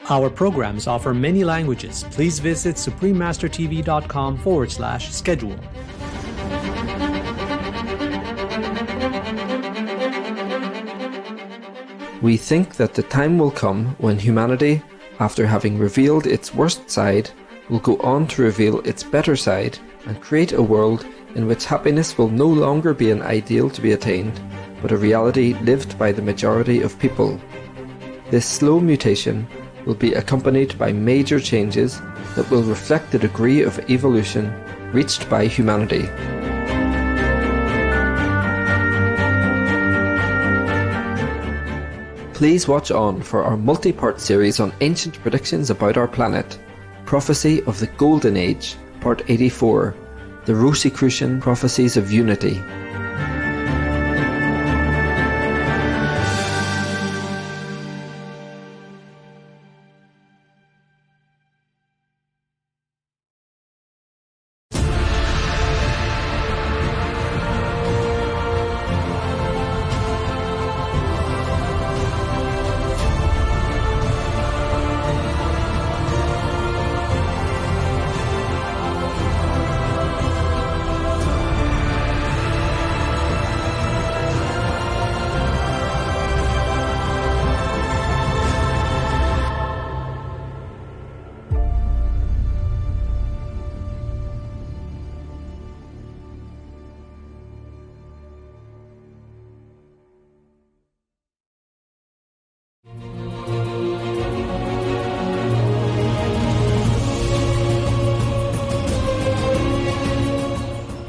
Our programs offer many languages. Please visit suprememastertv.com/schedule. We think that the time will come when humanity, after having revealed its worst side, will go on to reveal its better side and create a world in which happiness will no longer be an ideal to be attained, but a reality lived by the majority of people. This slow mutation will be accompanied by major changes that will reflect the degree of evolution reached by humanity. Please watch on for our multi-part series on ancient predictions about our planet, Prophecy of the Golden Age, Part 84, the Rosicrucian Prophecies of Unity.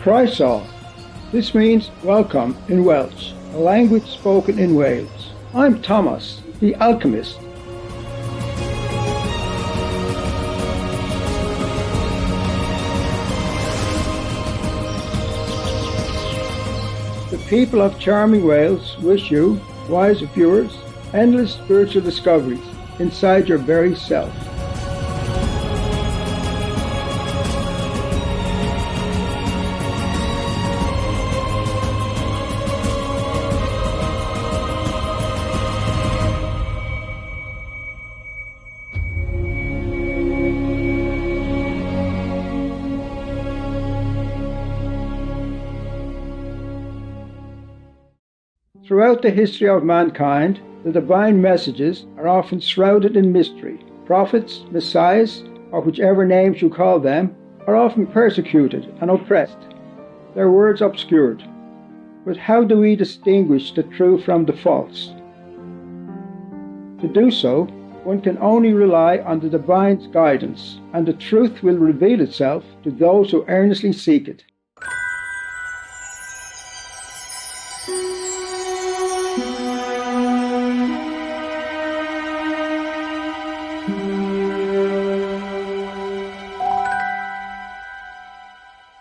Croeso. This means welcome in Welsh, a language spoken in Wales. I'm Thomas, the alchemist. The people of charming Wales wish you, wise viewers, endless spiritual discoveries inside your very self. Throughout the history of mankind, the divine messages are often shrouded in mystery. Prophets, messiahs, or whichever names you call them, are often persecuted and oppressed, their words obscured. But how do we distinguish the true from the false? To do so, one can only rely on the divine's guidance, and the truth will reveal itself to those who earnestly seek it.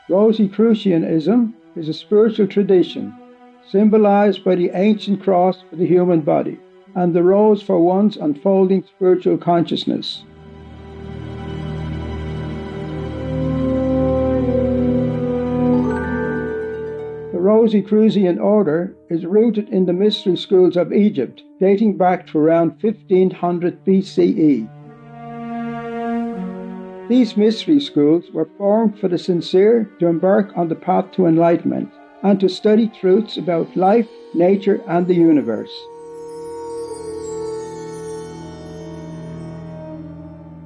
Rosicrucianism is a spiritual tradition symbolized by the ancient cross for the human body and the rose for one's unfolding spiritual consciousness. The Rosicrucian order is rooted in the mystery schools of Egypt, dating back to around 1500 BCE. These mystery schools were formed for the sincere to embark on the path to enlightenment and to study truths about life, nature, and the universe.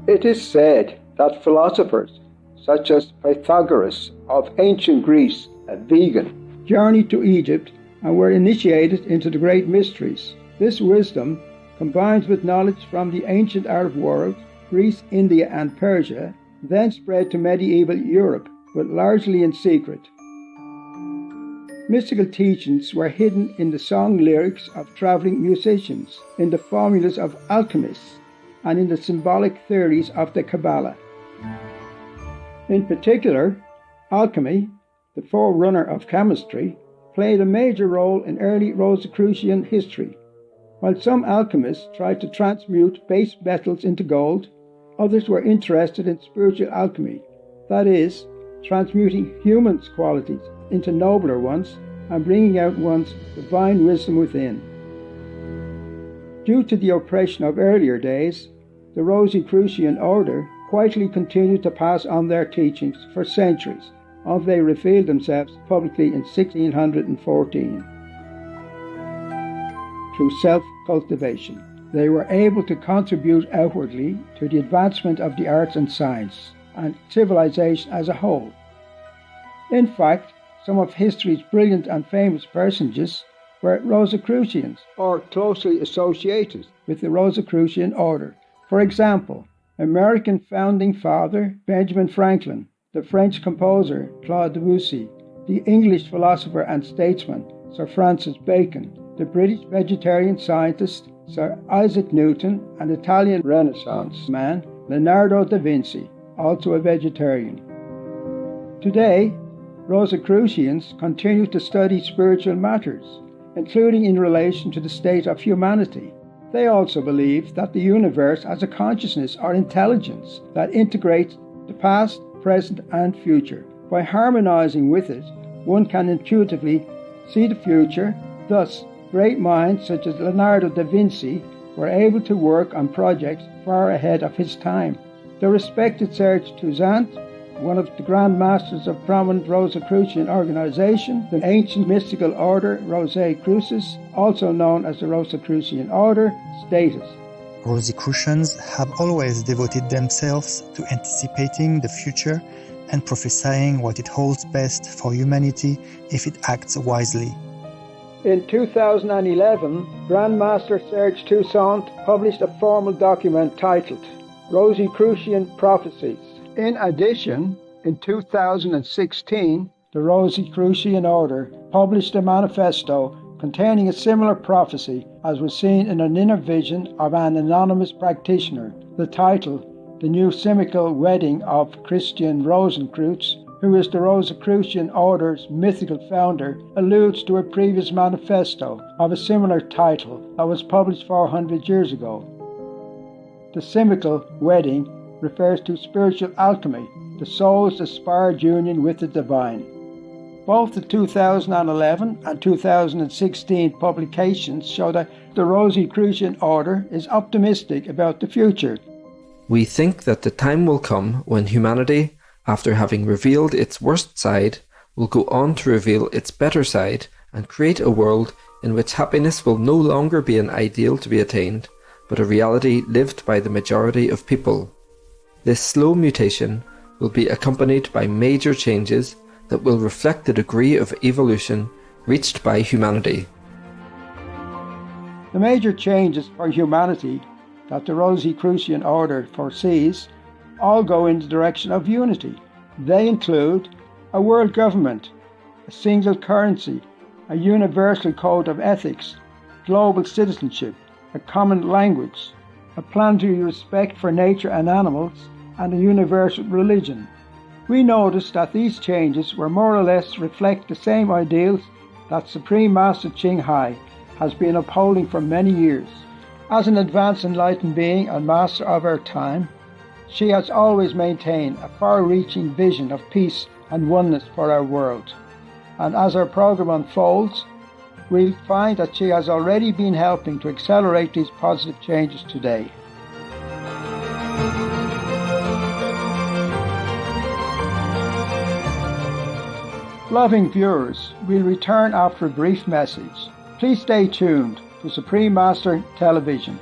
It is said that philosophers such as Pythagoras of ancient Greece, a vegan, journeyed to Egypt and were initiated into the great mysteries. This wisdom, combined with knowledge from the ancient Arab world, Greece, India, and Persia, then spread to medieval Europe, but largely in secret. Mystical teachings were hidden in the song lyrics of traveling musicians, in the formulas of alchemists, and in the symbolic theories of the Kabbalah. In particular, alchemy, the forerunner of chemistry, played a major role in early Rosicrucian history. While some alchemists tried to transmute base metals into gold, others were interested in spiritual alchemy, that is, transmuting humans' qualities into nobler ones and bringing out one's divine wisdom within. Due to the oppression of earlier days, the Rosicrucian order quietly continued to pass on their teachings for centuries until they revealed themselves publicly in 1614. Through self-cultivation, they were able to contribute outwardly to the advancement of the arts and science and civilization as a whole. In fact, some of history's brilliant and famous personages were Rosicrucians or closely associated with the Rosicrucian order. For example, American founding father Benjamin Franklin, the French composer Claude Debussy, the English philosopher and statesman Sir Francis Bacon, the British vegetarian scientist Sir Isaac Newton, and Italian Renaissance man Leonardo da Vinci, also a vegetarian. Today, Rosicrucians continue to study spiritual matters, including in relation to the state of humanity. They also believe that the universe has a consciousness or intelligence that integrates the past, present, and future. By harmonizing with it, one can intuitively see the future. Thus, great minds such as Leonardo da Vinci were able to work on projects far ahead of his time. The respected Serge Toussaint, one of the Grand Masters of prominent Rosicrucian organization, the ancient mystical order Rosicrucis, also known as the Rosicrucian order, stated, Rosicrucians have always devoted themselves to anticipating the future and prophesying what it holds best for humanity if it acts wisely. In 2011, Grandmaster Serge Toussaint published a formal document titled Rosicrucian Prophecies. In addition, in 2016, the Rosicrucian order published a manifesto containing a similar prophecy as was seen in an inner vision of an anonymous practitioner. The title, The Numismical Wedding of Christian Rosenkreutz, who is the Rosicrucian order's mythical founder, alludes to a previous manifesto of a similar title that was published 400 years ago. The Simical Wedding refers to spiritual alchemy, the soul's aspired union with the divine. Both the 2011 and 2016 publications show that the Rosicrucian order is optimistic about the future. We think that the time will come when humanity, after having revealed its worst side, will go on to reveal its better side and create a world in which happiness will no longer be an ideal to be attained, but a reality lived by the majority of people. This slow mutation will be accompanied by major changes that will reflect the degree of evolution reached by humanity. The major changes for humanity that the Rosicrucian order foresees all go in the direction of unity. They include a world government, a single currency, a universal code of ethics, global citizenship, a common language, a planetary respect for nature and animals, and a universal religion. We notice that these changes will more or less reflect the same ideals that Supreme Master Ching Hai has been upholding for many years. As an advanced enlightened being and master of our time, she has always maintained a far-reaching vision of peace and oneness for our world. And as our program unfolds, we'll find that she has already been helping to accelerate these positive changes today. Loving viewers, we'll return after a brief message. Please stay tuned to Supreme Master Television.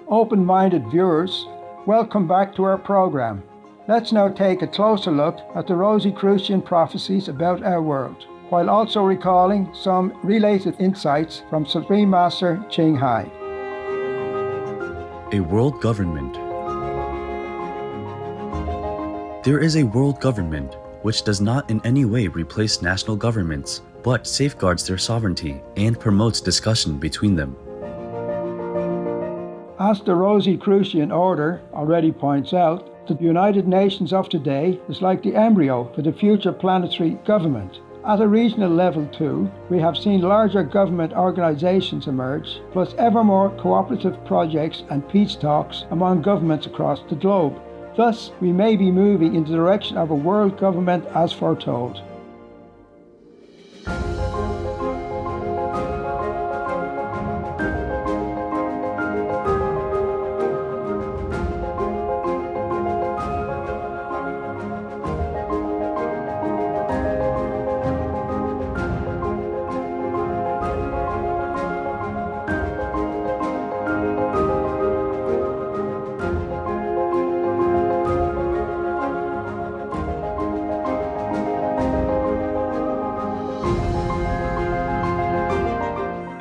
Open-minded viewers, welcome back to our program. Let's now take a closer look at the Rosicrucian prophecies about our world, while also recalling some related insights from Supreme Master Ching Hai. A world government. There is a world government, which does not in any way replace national governments, but safeguards their sovereignty and promotes discussion between them. As the Rosicrucian order already points out, the United Nations of today is like the embryo for the future planetary government. At a regional level too, we have seen larger government organizations emerge, plus ever more cooperative projects and peace talks among governments across the globe. Thus, we may be moving in the direction of a world government as foretold.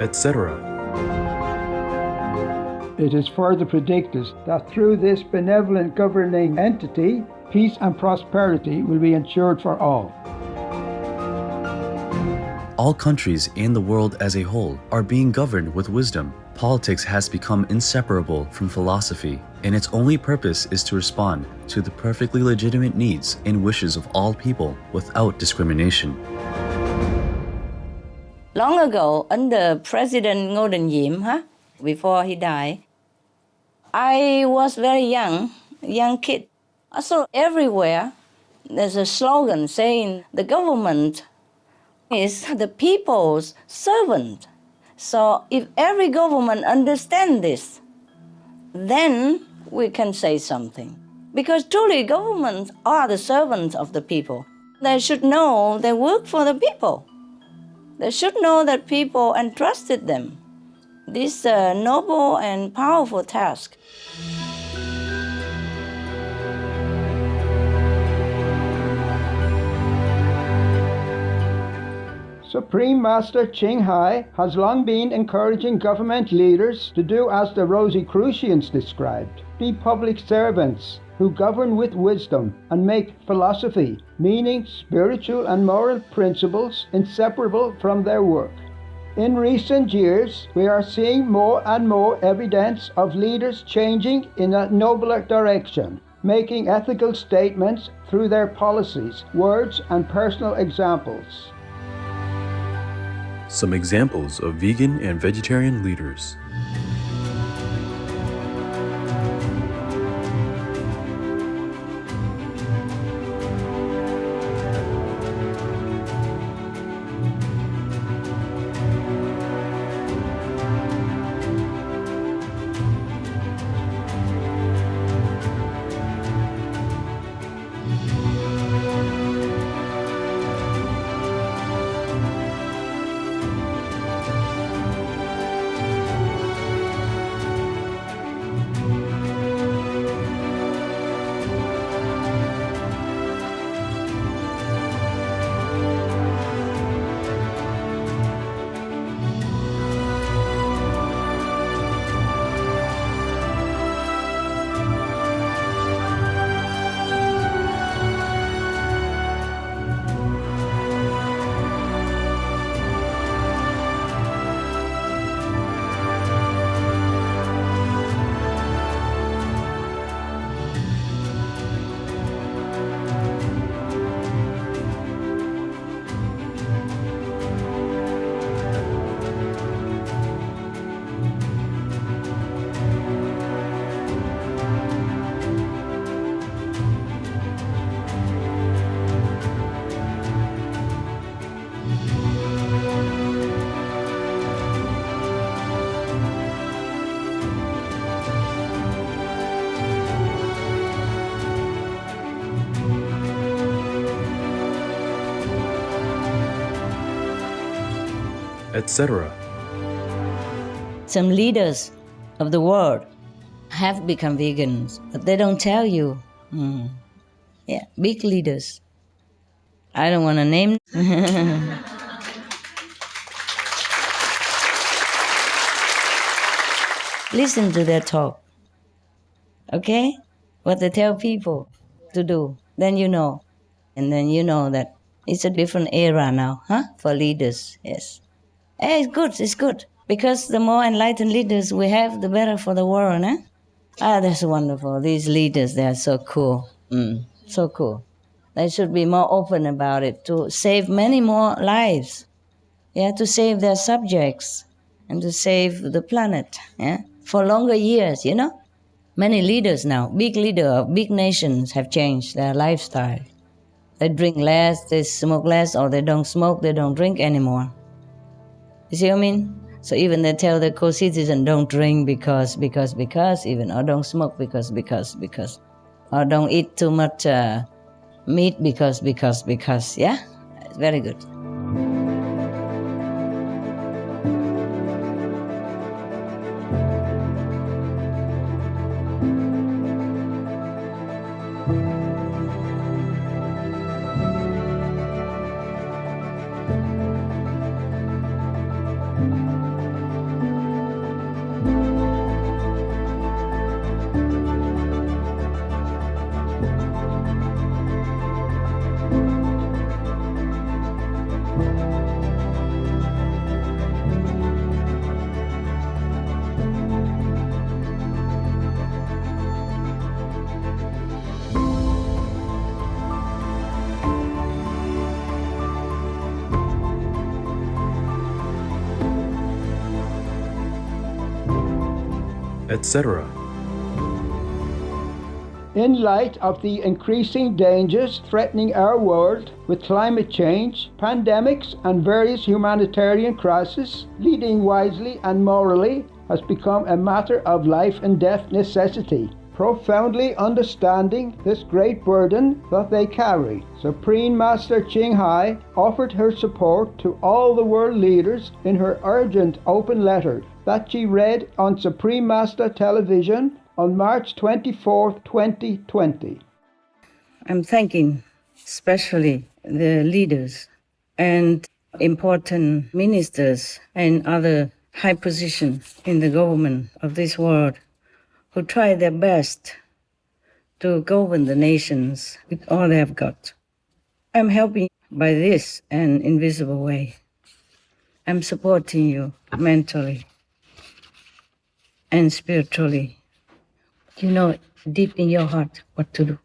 Etc. It is further predicted that through this benevolent governing entity, peace and prosperity will be ensured for all. All countries and the world as a whole are being governed with wisdom. Politics has become inseparable from philosophy, and its only purpose is to respond to the perfectly legitimate needs and wishes of all people without discrimination. Long ago, under President Ngô Đình Diệm, before he died, I was very young kid. So everywhere, there's a slogan saying the government is the people's servant. So if every government understands this, then we can say something. Because truly, governments are the servants of the people. They should know they work for the people. They should know that people entrusted them this noble and powerful task. Supreme Master Ching Hai has long been encouraging government leaders to do as the Rosicrucians described, be public servants who govern with wisdom and make philosophy, meaning spiritual and moral principles, inseparable from their work. In recent years, we are seeing more and more evidence of leaders changing in a nobler direction, making ethical statements through their policies, words, and personal examples. Some examples of vegan and vegetarian leaders. Etc. Some leaders of the world have become vegans, but they don't tell you. Yeah, big leaders. I don't want to name. Listen to their talk. Okay? What they tell people to do. Then you know. And then you know that it's a different era now, for leaders, yes. It's good. Because the more enlightened leaders we have, the better for the world, eh? That's wonderful. These leaders, they are so cool. So cool. They should be more open about it to save many more lives. Yeah, to save their subjects and to save the planet, yeah, for longer years, you know. Many leaders now, big leaders of big nations have changed their lifestyle. They drink less, they smoke less, or they don't smoke, they don't drink anymore. You see what I mean? So even they tell their co-citizens, don't drink because, even, or don't smoke because, or don't eat too much meat because, yeah? It's very good. etc. In light of the increasing dangers threatening our world with climate change, pandemics, and various humanitarian crises, leading wisely and morally has become a matter of life and death necessity. Profoundly understanding this great burden that they carry, Supreme Master Ching Hai offered her support to all the world leaders in her urgent open letter that she read on Supreme Master Television on March 24, 2020. I'm thanking especially the leaders and important ministers and other high positions in the government of this world who try their best to govern the nations with all they have got. I'm helping by this an invisible way. I'm supporting you mentally and spiritually. You know deep in your heart what to do,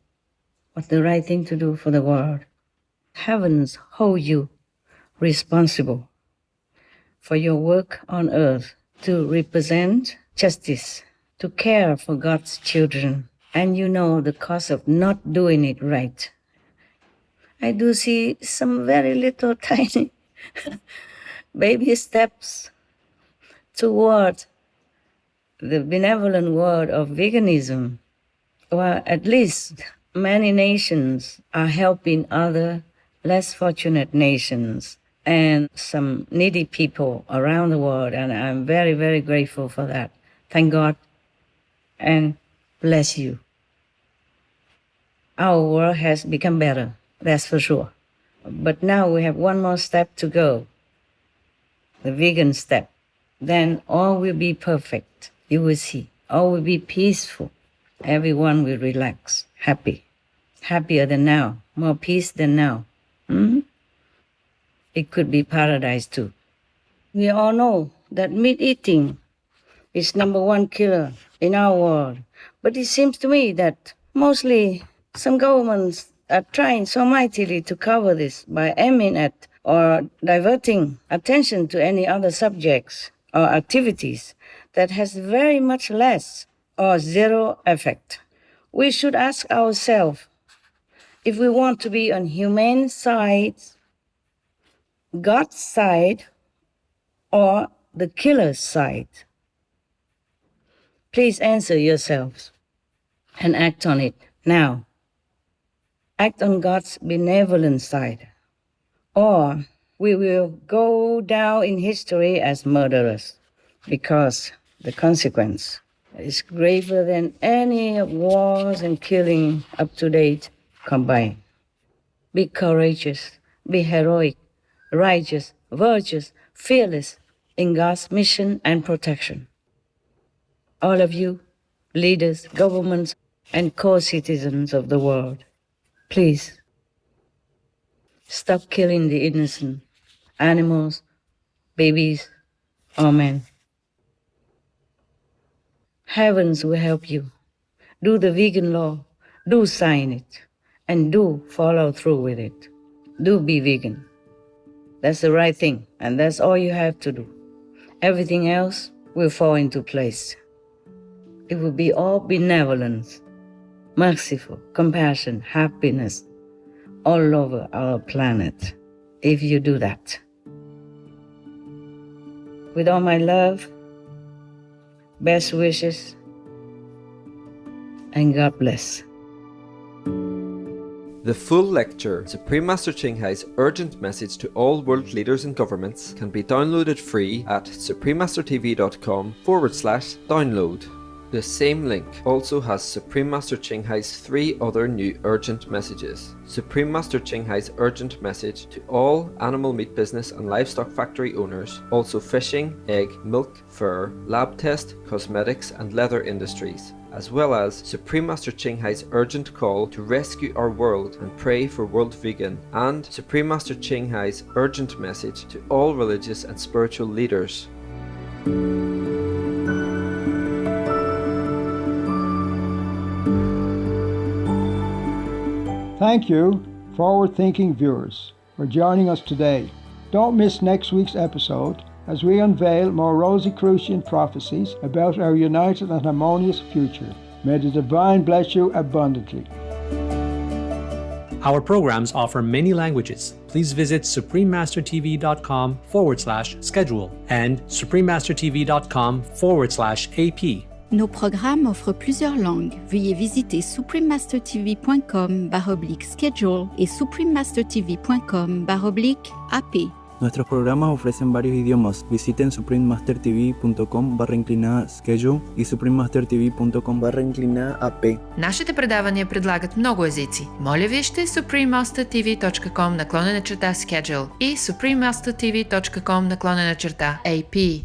what's the right thing to do for the world. Heavens hold you responsible for your work on earth to represent justice, to care for God's children, and you know the cost of not doing it right. I do see some very little tiny baby steps toward the benevolent world of veganism, or at least many nations are helping other less fortunate nations and some needy people around the world, and I'm very, very grateful for that. Thank God and bless you. Our world has become better, that's for sure. But now we have one more step to go, the vegan step. Then all will be perfect. You will see. All will be peaceful. Everyone will relax, happy. Happier than now, more peace than now. It could be paradise too. We all know that meat eating is number one killer in our world. But it seems to me that mostly some governments are trying so mightily to cover this by aiming at or diverting attention to any other subjects or activities that has very much less or zero effect. We should ask ourselves if we want to be on humane side, God's side, or the killer's side. Please answer yourselves and act on it now. Act on God's benevolent side, or we will go down in history as murderers, because the consequence is graver than any wars and killing up to date combined. Be courageous, be heroic, righteous, virtuous, fearless in God's mission and protection. All of you, leaders, governments, and co-citizens of the world, please Stop killing the innocent animals, babies, or men. Heavens will help you. Do the vegan law. Do sign it. And do follow through with it. Do be vegan. That's the right thing, and that's all you have to do. Everything else will fall into place. It will be all benevolence, merciful, compassion, happiness all over our planet if you do that. With all my love, best wishes, and God bless. The full lecture, Supreme Master Ching Hai's urgent message to all world leaders and governments, can be downloaded free at suprememastertv.com/download. The same link also has Supreme Master Ching Hai's 3 other new urgent messages. Supreme Master Ching Hai's urgent message to all animal meat business and livestock factory owners, also fishing, egg, milk, fur, lab test, cosmetics and leather industries, as well as Supreme Master Ching Hai's urgent call to rescue our world and pray for world vegan, and Supreme Master Ching Hai's urgent message to all religious and spiritual leaders. Thank you, forward-thinking viewers, for joining us today. Don't miss next week's episode as we unveil more Rosicrucian prophecies about our united and harmonious future. May the Divine bless you abundantly. Our programs offer many languages. Please visit suprememastertv.com/schedule and suprememastertv.com/AP. Nos programmes offrent plusieurs langues. Veuillez visiter suprememastertv.com/schedule et suprememastertv.com/AP. Nuestros programas ofrecen varios idiomas. Visiten suprememastertv.com/schedule и suprememastertv.com/AP. Нашите предавания предлагат много езици. Моля вижте suprememastertv.com/schedule и suprememastertv.com/AP.